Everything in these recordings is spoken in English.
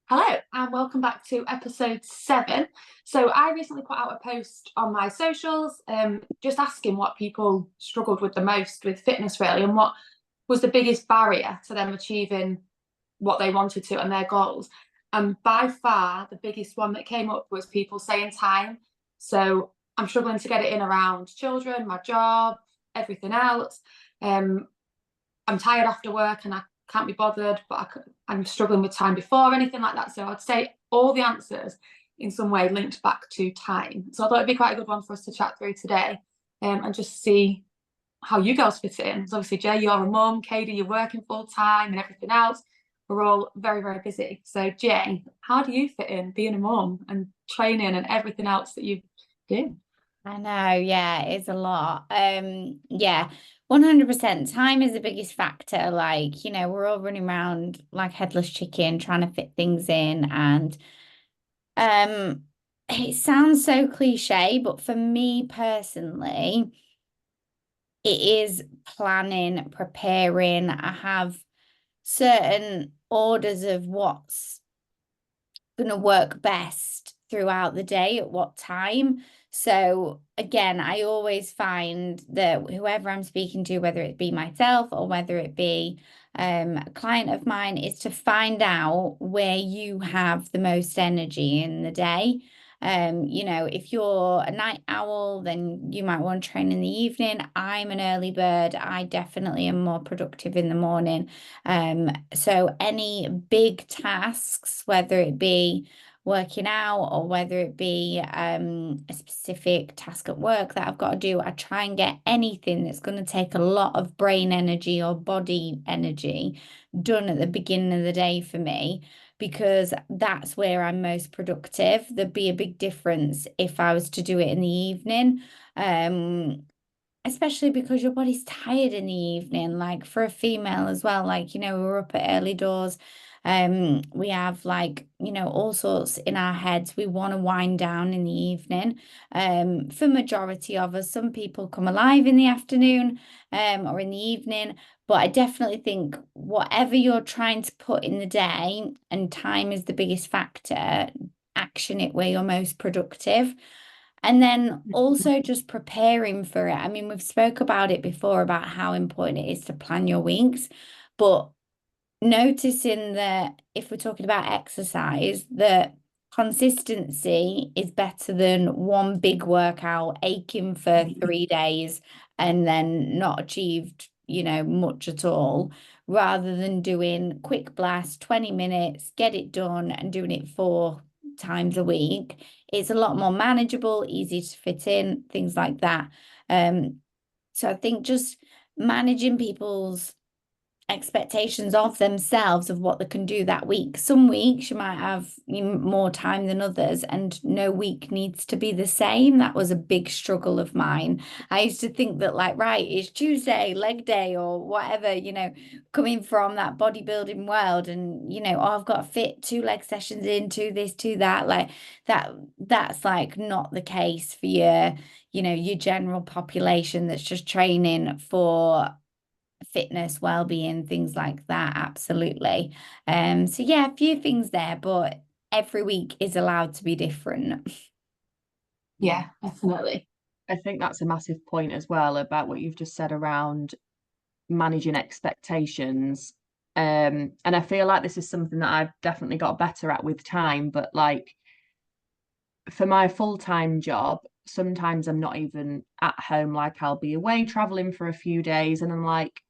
Hello, and welcome back to episode 7. So, I recently put out a post on my socials just asking what people struggled with the most with fitness, really, and what was the biggest barrier to them achieving what they wanted to and their goals. And by far, the biggest one that came up was people saying time. So, I'm struggling to get it in around children, my job, everything else. Um, I'm tired after work and I can't be bothered, but I'm struggling with time before anything like that. So I'd say all the answers in some way linked back to time. So I thought it'd be quite a good one for us to chat through today, and just see how you girls fit in. So obviously, Jay, you're a mum, Katie, you're working full time and everything else. We're all very, very busy. So Jay, how do you fit in being a mum and training and everything else that you do? I know, yeah, it's a lot. Yeah, 100%. Time is the biggest factor. Like, we're all running around like headless chicken trying to fit things in. And um it sounds so cliche, but for me personally, it is planning, preparing. I have certain orders of what's going to work best throughout the day at what time. So again, I always find that whoever I'm speaking to, whether it be myself or whether it be a client of mine, is to find out where you have the most energy in the day. If you're a night owl, then you might want to train in the evening. I'm an early bird. I definitely am more productive in the morning. So any big tasks, whether it be working out or whether it be a specific task at work that I've got to do, I try and get anything that's going to take a lot of brain energy or body energy done at the beginning of the day for me, because that's where I'm most productive. There'd be a big difference if I was to do it in the evening. Um, Especially because your body's tired in the evening, like for a female as well. Like, we're up at early doors. We have like, all sorts in our heads. We want to wind down in the evening. For majority of us, some people come alive in the afternoon, or in the evening. But I definitely think whatever you're trying to put in the day, and time is the biggest factor, action it where you're most productive. And then also just preparing for it. I mean, we've spoke about it before about how important it is to plan your weeks, but noticing that if we're talking about exercise, that consistency is better than one big workout, aching for 3 days and then not achieved, much at all, rather than doing quick blast, 20 minutes, get it done and doing it 4 times a week. It's a lot more manageable, easy to fit in, things like that. So I think just managing people's expectations of themselves of what they can do that week. Some weeks you might have more time than others, and no week needs to be the same. That was a big struggle of mine. I used to think that, like, right, it's Tuesday, leg day, or whatever, coming from that bodybuilding world, and oh, I've got to fit 2 leg sessions into this, to that, like that's like not the case for your general population that's just training for fitness, well-being, things like that. Absolutely. So yeah, a few things there, but every week is allowed to be different. Yeah, definitely. I think that's a massive point as well about what you've just said around managing expectations. And I feel like this is something that I've definitely got better at with time, but like for my full-time job, sometimes I'm not even at home, like I'll be away traveling for a few days, and I'm like,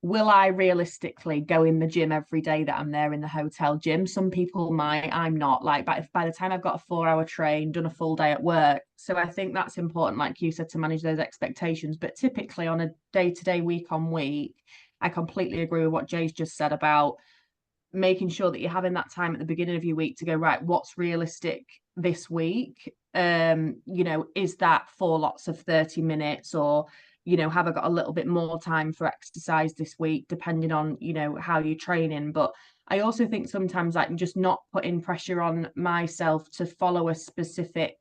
will I realistically go in the gym every day that I'm there in the hotel gym? Some people might, I'm not. Like, but if by the time I've got a 4 hour train, done a full day at work. So I think that's important, like you said, to manage those expectations. But typically on a day to day, week on week, I completely agree with what Jay's just said about making sure that you're having that time at the beginning of your week to go, right, what's realistic this week? Is that 4 lots of 30 minutes, or have I got a little bit more time for exercise this week, depending on, how you're training. But I also think sometimes like just not putting pressure on myself to follow a specific,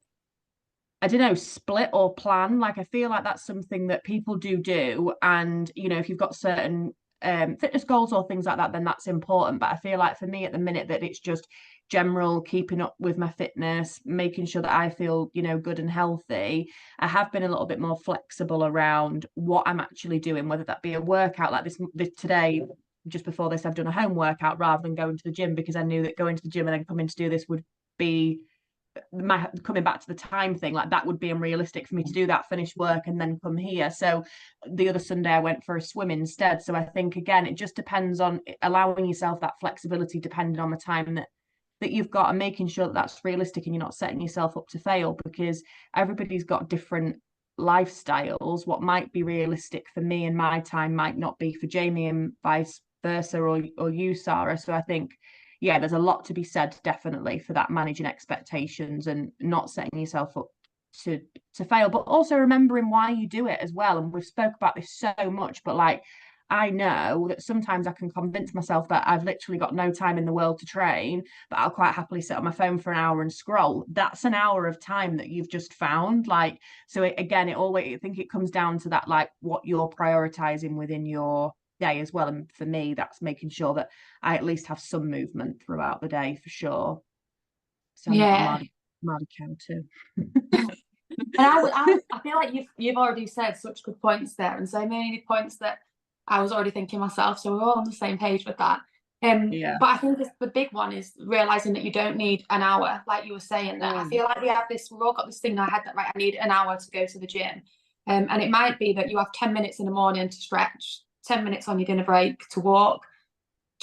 I don't know, split or plan. Like I feel like that's something that people do. And, if you've got certain fitness goals or things like that, then that's important. But I feel like for me at the minute that it's just general keeping up with my fitness, making sure that I feel, you know, good and healthy. I have been a little bit more flexible around what I'm actually doing, whether that be a workout like this today. Just before this, I've done a home workout rather than going to the gym, because I knew that going to the gym and then coming to do this would be my coming back to the time thing, like that would be unrealistic for me to do that, finish work and then come here. So the other Sunday I went for a swim instead. So I think again it just depends on allowing yourself that flexibility depending on the time that you've got, and making sure that that's realistic and you're not setting yourself up to fail, because everybody's got different lifestyles. What might be realistic for me and my time might not be for Jamie, and vice versa, or you, Sarah. So I think, yeah, there's a lot to be said definitely for that, managing expectations and not setting yourself up to fail, but also remembering why you do it as well. And we've spoke about this so much, but like, I know that sometimes I can convince myself that I've literally got no time in the world to train, but I'll quite happily sit on my phone for an hour and scroll. That's an hour of time that you've just found. Like, so again, it always, I think it comes down to that, like what you're prioritizing within your day as well. And for me, that's making sure that I at least have some movement throughout the day, for sure. Sound like a mardy cow too. And I feel like you've already said such good points there, and so many points that I was already thinking myself. So we're all on the same page with that. Yeah. But I think the big one is realizing that you don't need an hour, like you were saying. That I feel like we've all got this thing in our head that, right, I need an hour to go to the gym, and it might be that you have 10 minutes in the morning to stretch, 10 minutes on your dinner break to walk,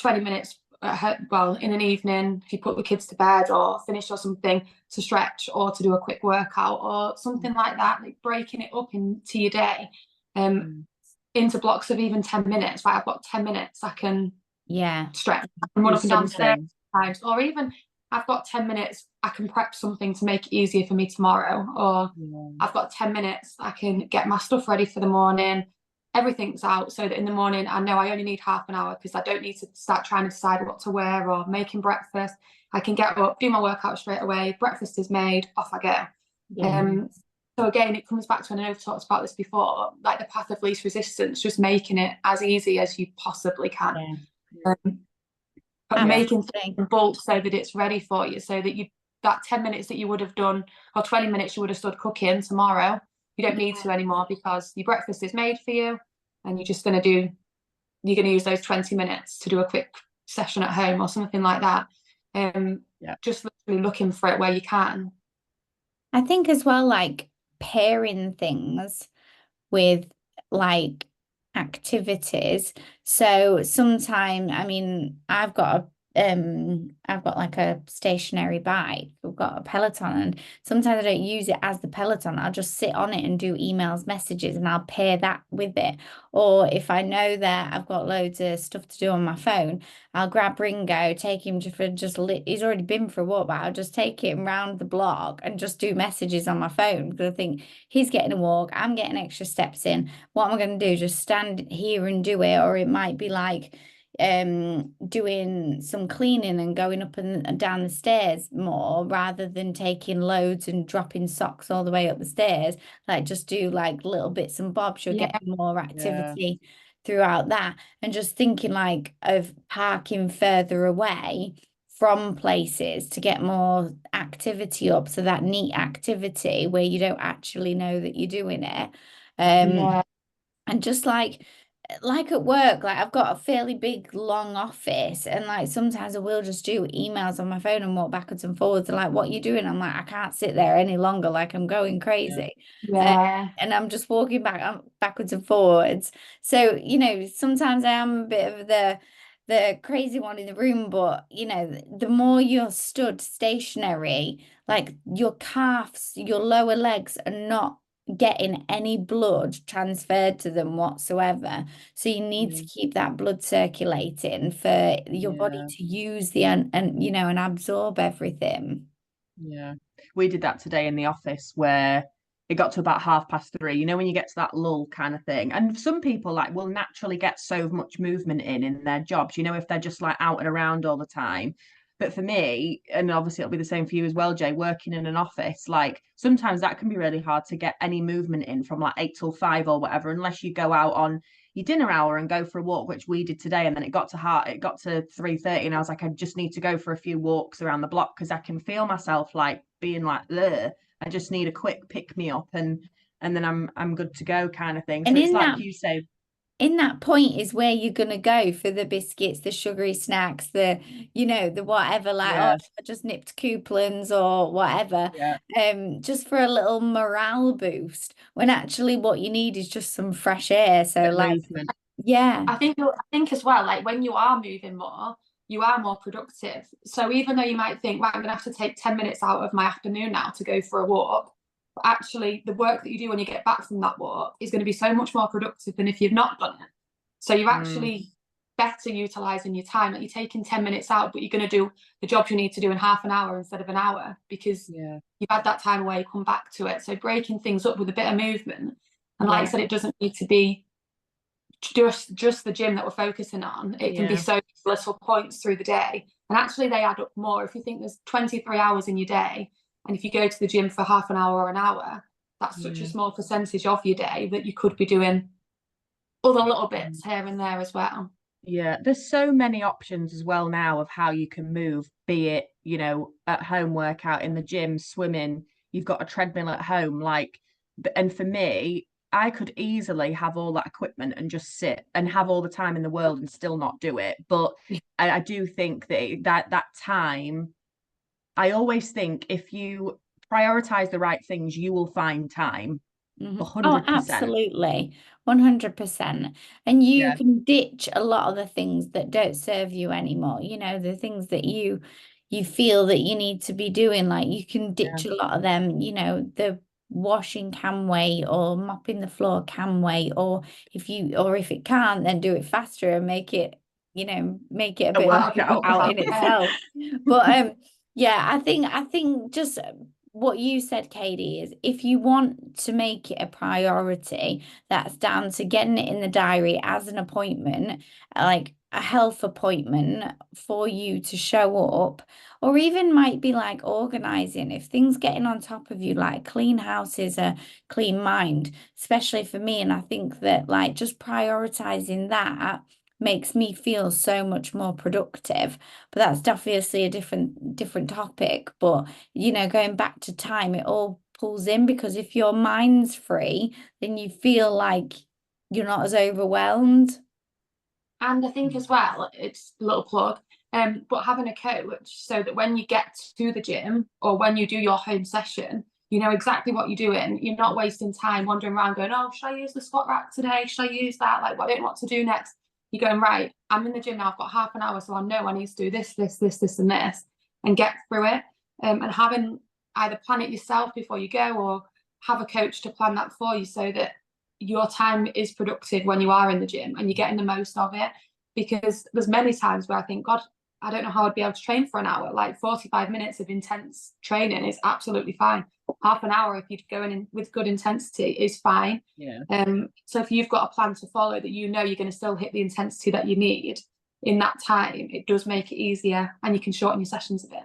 20 minutes in an evening if you put the kids to bed or finish or something, to stretch or to do a quick workout or something like that, like breaking it up into your day into blocks of even 10 minutes. Like, I've got 10 minutes, I can stretch and run up and down the stairs times, or even I've got 10 minutes, I can prep something to make it easier for me tomorrow, or I've got 10 minutes, I can get my stuff ready for the morning. Everything's out so that in the morning I know I only need half an hour, because I don't need to start trying to decide what to wear or making breakfast. I can get up, do my workout straight away, breakfast is made, off I go. So again, it comes back to, and I know we've talked about this before, like the path of least resistance, just making it as easy as you possibly can. But making things in bulk so that it's ready for you, so that that 10 minutes that you would have done, or 20 minutes you would have stood cooking tomorrow, you don't need to anymore, because your breakfast is made for you, and you're going to use those 20 minutes to do a quick session at home or something like that. Just literally looking for it where you can. I think as well, like pairing things with like activities. So sometime, I mean, I've got like a stationary bike. I've got a Peloton, and sometimes I don't use it as the Peloton. I'll just sit on it and do emails, messages, and I'll pair that with it. Or if I know that I've got loads of stuff to do on my phone, I'll grab Ringo, take him for he's already been for a walk, but I'll just take him round the block and just do messages on my phone, because I think he's getting a walk, I'm getting extra steps in. What am I going to do? Just stand here and do it? Or it might be like doing some cleaning and going up and down the stairs more, rather than taking loads and dropping socks all the way up the stairs. Like, just do like little bits and bobs. You'll get more activity throughout that. And just thinking like of parking further away from places to get more activity up, so that neat activity where you don't actually know that you're doing it. And just like at work, like I've got a fairly big long office, and like sometimes I will just do emails on my phone and walk backwards and forwards. They're like, what are you doing? I'm like, I can't sit there any longer, like I'm going crazy. And I'm just walking backwards and forwards. So, you know, sometimes I am a bit of the crazy one in the room, but you know, the more you're stood stationary, like your calves, your lower legs are not getting any blood transferred to them whatsoever. So you need to keep that blood circulating for your body to use and you know, and absorb everything. We did that today in the office, where it got to about 3:30, you know, when you get to that lull kind of thing. And some people like will naturally get so much movement in their jobs, you know, if they're just like out and around all the time. But for me, and obviously it'll be the same for you as well, Jay, working in an office, like sometimes that can be really hard to get any movement in from like 8 till 5 or whatever, unless you go out on, your dinner hour and go for a walk, which we did today. And then it got to 3:30, and I was like, I just need to go for a few walks around the block because I can feel myself like being like, ugh. I just need a quick pick me up, and then I'm good to go, kind of thing. So And it's like you say, in that point is where you're going to go for the biscuits, the sugary snacks, the, the whatever, like, oh, yeah, I just nipped coupons or whatever, yeah, just for a little morale boost, when actually what you need is just some fresh air. So like, movement. yeah. I think as well, like when you are moving more, you are more productive. So even though you might think, right, I'm gonna have to take 10 minutes out of my afternoon now to go for a walk, but actually the work that you do when you get back from that walk is going to be so much more productive than if you've not done it. So you're actually better utilizing your time. Like you're taking 10 minutes out, but you're going to do the jobs you need to do in half an hour instead of an hour because you've had that time away, come back to it. So breaking things up with a bit of movement. And like I said, it doesn't need to be just the gym that we're focusing on. It can be so little points through the day, and actually they add up more. If you think there's 23 hours in your day, and if you go to the gym for half an hour or an hour, that's such a small percentage of your day that you could be doing other little bits here and there as well. Yeah, there's so many options as well now of how you can move, be it, at home workout, in the gym, swimming, you've got a treadmill at home, like, and for me, I could easily have all that equipment and just sit and have all the time in the world and still not do it. But I do think that time, I always think if you prioritize the right things, you will find time. 100%. Oh, absolutely. 100%. And you can ditch a lot of the things that don't serve you anymore. The things that you feel that you need to be doing, like you can ditch a lot of them, the washing can wait, or mopping the floor can wait, or if it can't, then do it faster and make it a bit out in itself. But yeah, I think just what you said, Katie, is if you want to make it a priority, that's down to getting it in the diary as an appointment, like a health appointment for you to show up, or even might be like organizing. If things getting on top of you, like clean house is a clean mind, especially for me. And I think that like just prioritizing that makes me feel so much more productive. But that's obviously a different topic. But going back to time, it all pulls in, because if your mind's free, then you feel like you're not as overwhelmed. And I think as well, it's a little plug, but having a coach so that when you get to the gym or when you do your home session, you know exactly what you're doing. You're not wasting time wandering around going, oh, should I use the squat rack today? Should I use that? Like, I don't know what to do next. You're going, right, I'm in the gym now, I've got half an hour, so I know I need to do this, and this, and get through it. And having either plan it yourself before you go or have a coach to plan that for you so that your time is productive when you are in the gym and you're getting the most of it. Because there's many times where I think, God, I don't know how I'd be able to train for an hour. Like 45 minutes of intense training is absolutely fine. Half an hour, if you're going in with good intensity, is fine. So if you've got a plan to follow that you're going to still hit the intensity that you need in that time, it does make it easier, and you can shorten your sessions a bit.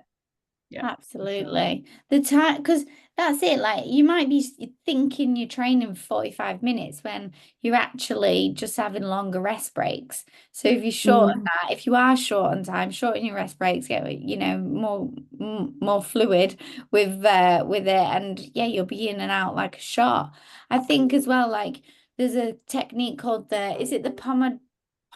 Yeah, absolutely. The time, because that's it. Like you might be thinking you're training for 45 minutes when you're actually just having longer rest breaks. So if you shorten that, if you are short on time, shorten your rest breaks, get more fluid with it, and you'll be in and out like a shot. I think as well, like there's a technique called the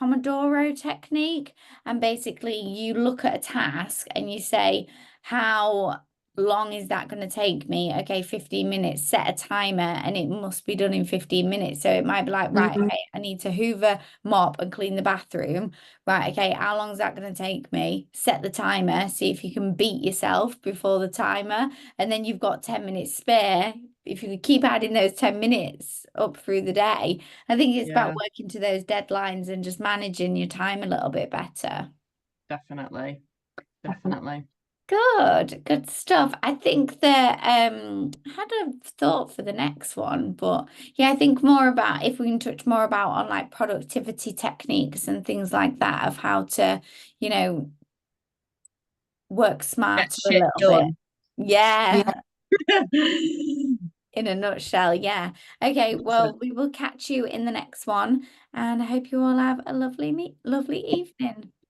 Pomodoro technique, and basically you look at a task and you say, how long is that going to take me? Okay, 15 minutes, set a timer, and it must be done in 15 minutes. So it might be like, right, okay, I need to hoover, mop, and clean the bathroom. Right, okay, how long is that going to take me? Set the timer, see if you can beat yourself before the timer, and then you've got 10 minutes spare. If you keep adding those 10 minutes up through the day, I think it's about working to those deadlines and just managing your time a little bit better. Definitely. Good stuff. I think that I had a thought for the next one, but I think more about, if we can touch more about on like productivity techniques and things like that, of how to, work smarter a little bit. Yeah. In a nutshell, yeah. Okay, well, we will catch you in the next one, and I hope you all have a lovely evening.